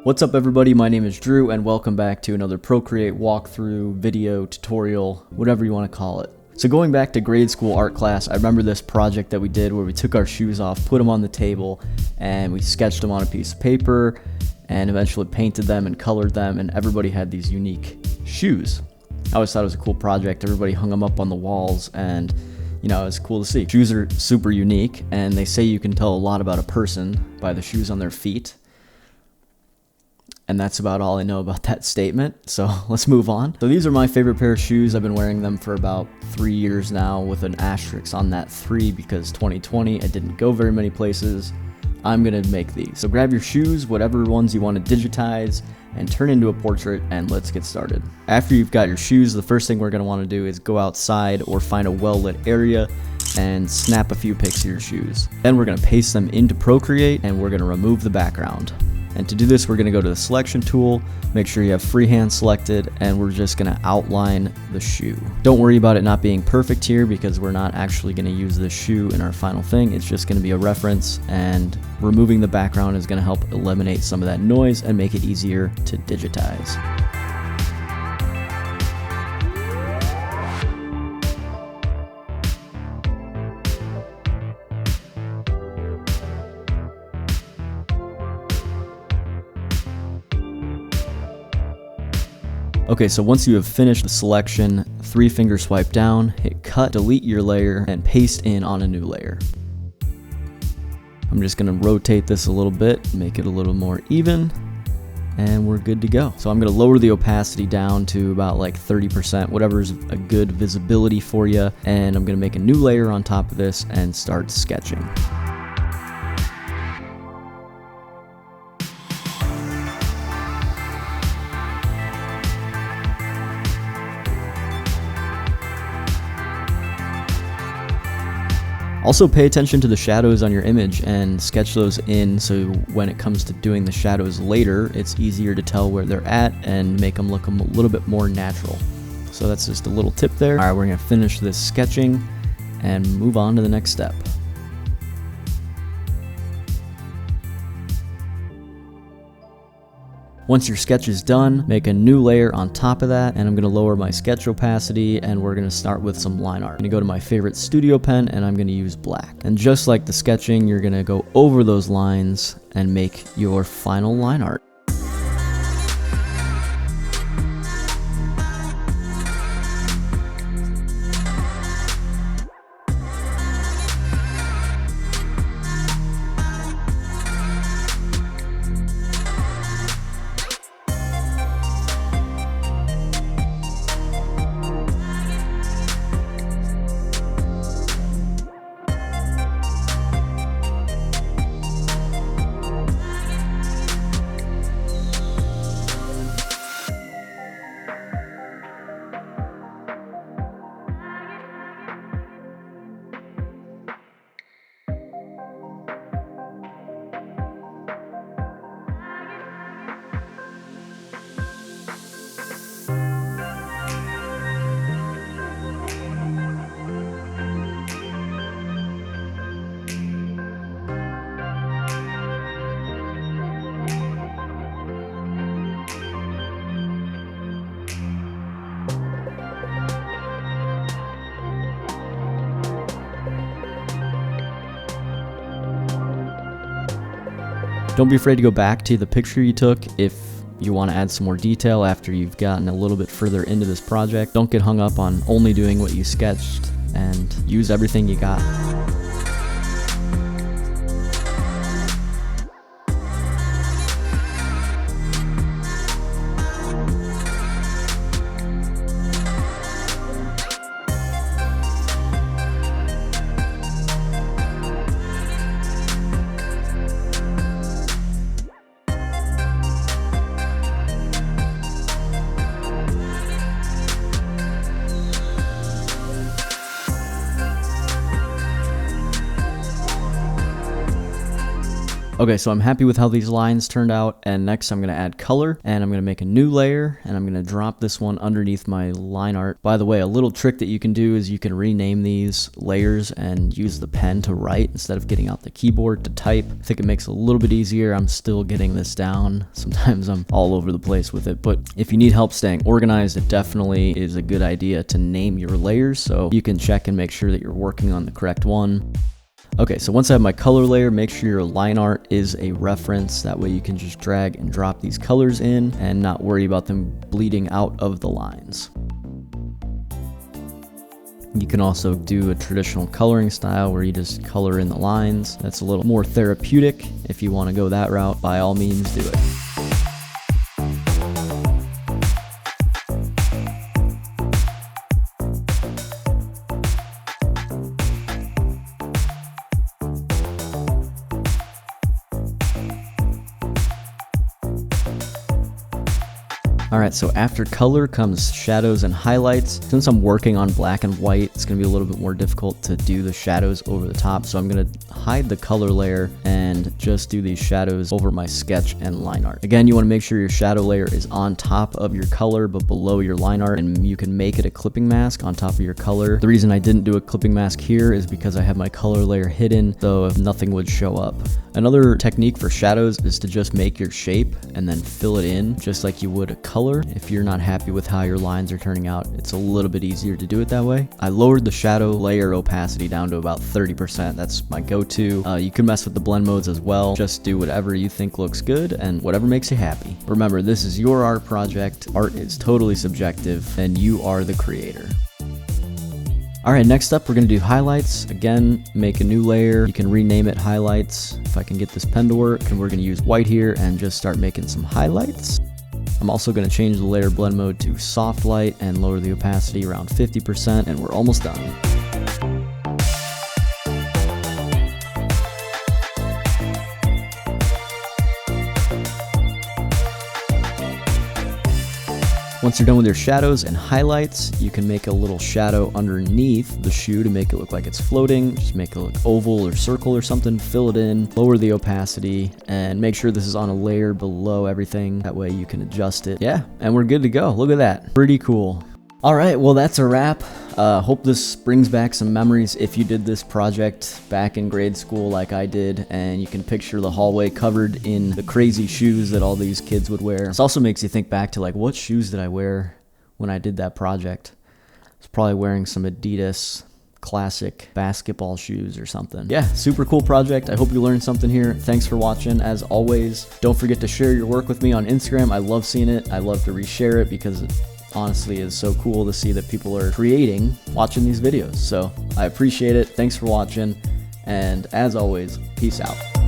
What's up everybody, my name is Drew and welcome back to another Procreate walkthrough, video, tutorial, whatever you want to call it. So going back to grade school art class, I remember this project that we did where we took our shoes off, put them on the table, and we sketched them on a piece of paper and eventually painted them and colored them, and everybody had these unique shoes. I always thought it was a cool project. Everybody hung them up on the walls and you know, it's cool to see. Shoes are super unique and they say you can tell a lot about a person by the shoes on their feet. And that's about all I know about that statement, so let's move on. So these are my favorite pair of shoes. I've been wearing them for about 3 years now with an asterisk on that 3 because 2020, I didn't go very many places. I'm gonna make these. So grab your shoes, whatever ones you want to digitize, and turn into a portrait, and let's get started. After you've got your shoes, the first thing we're gonna wanna do is go outside or find a well-lit area and snap a few pics of your shoes. Then we're gonna paste them into Procreate, and we're gonna remove the background. And to do this, we're gonna go to the selection tool, make sure you have freehand selected, and we're just gonna outline the shoe. Don't worry about it not being perfect here because we're not actually gonna use this shoe in our final thing. It's just gonna be a reference, and removing the background is gonna help eliminate some of that noise and make it easier to digitize. Okay, so once you have finished the selection, 3-finger swipe down, hit cut, delete your layer, and paste in on a new layer. I'm just gonna rotate this a little bit, make it a little more even, and we're good to go. So I'm gonna lower the opacity down to about like 30%, whatever's a good visibility for you, and I'm gonna make a new layer on top of this and start sketching. Also pay attention to the shadows on your image and sketch those in so when it comes to doing the shadows later, it's easier to tell where they're at and make them look a little bit more natural. So that's just a little tip there. All right, we're gonna finish this sketching and move on to the next step. Once your sketch is done, make a new layer on top of that, and I'm gonna lower my sketch opacity, and we're gonna start with some line art. I'm gonna go to my favorite studio pen, and I'm gonna use black. And just like the sketching, you're gonna go over those lines and make your final line art. Don't be afraid to go back to the picture you took if you want to add some more detail after you've gotten a little bit further into this project. Don't get hung up on only doing what you sketched and use everything you got. Okay, so I'm happy with how these lines turned out, and next I'm going to add color, and I'm going to make a new layer, and I'm going to drop this one underneath my line art. By the way, a little trick that you can do is you can rename these layers and use the pen to write instead of getting out the keyboard to type. I think it makes it a little bit easier. I'm still getting this down. Sometimes I'm all over the place with it, but if you need help staying organized, it definitely is a good idea to name your layers so you can check and make sure that you're working on the correct one. Okay, so once I have my color layer, make sure your line art is a reference. That way you can just drag and drop these colors in and not worry about them bleeding out of the lines. You can also do a traditional coloring style where you just color in the lines. That's a little more therapeutic. If you want to go that route, by all means do it. Alright, so after color comes shadows and highlights. Since I'm working on black and white, it's going to be a little bit more difficult to do the shadows over the top, so I'm going to hide the color layer and just do these shadows over my sketch and line art. Again, you want to make sure your shadow layer is on top of your color but below your line art, and you can make it a clipping mask on top of your color. The reason I didn't do a clipping mask here is because I have my color layer hidden, so nothing would show up. Another technique for shadows is to just make your shape and then fill it in just like you would a color. If you're not happy with how your lines are turning out, it's a little bit easier to do it that way. I lowered the shadow layer opacity down to about 30%. That's my go-to. You can mess with the blend modes as well. Just do whatever you think looks good and whatever makes you happy. Remember, this is your art project. Art is totally subjective and you are the creator. Alright, next up we're going to do highlights. Again, make a new layer. You can rename it highlights if I can get this pen to work. And we're going to use white here and just start making some highlights. I'm also going to change the layer blend mode to soft light and lower the opacity around 50%, and we're almost done. Once you're done with your shadows and highlights, you can make a little shadow underneath the shoe to make it look like it's floating. Just make it look oval or circle or something, fill it in, lower the opacity, and make sure this is on a layer below everything. That way you can adjust it. Yeah, and we're good to go. Look at that. Pretty cool. All right, well, that's a wrap. Hope this brings back some memories if you did this project back in grade school like I did, and you can picture the hallway covered in the crazy shoes that all these kids would wear. This also makes you think back to like, what shoes did I wear when I did that project? I was probably wearing some Adidas classic basketball shoes or something. Yeah, super cool project. I hope you learned something here. Thanks for watching. As always, don't forget to share your work with me on Instagram. I love seeing it. I love to reshare it because it honestly is so cool to see that people are creating watching these videos. So I appreciate it. Thanks for watching. And as always, peace out.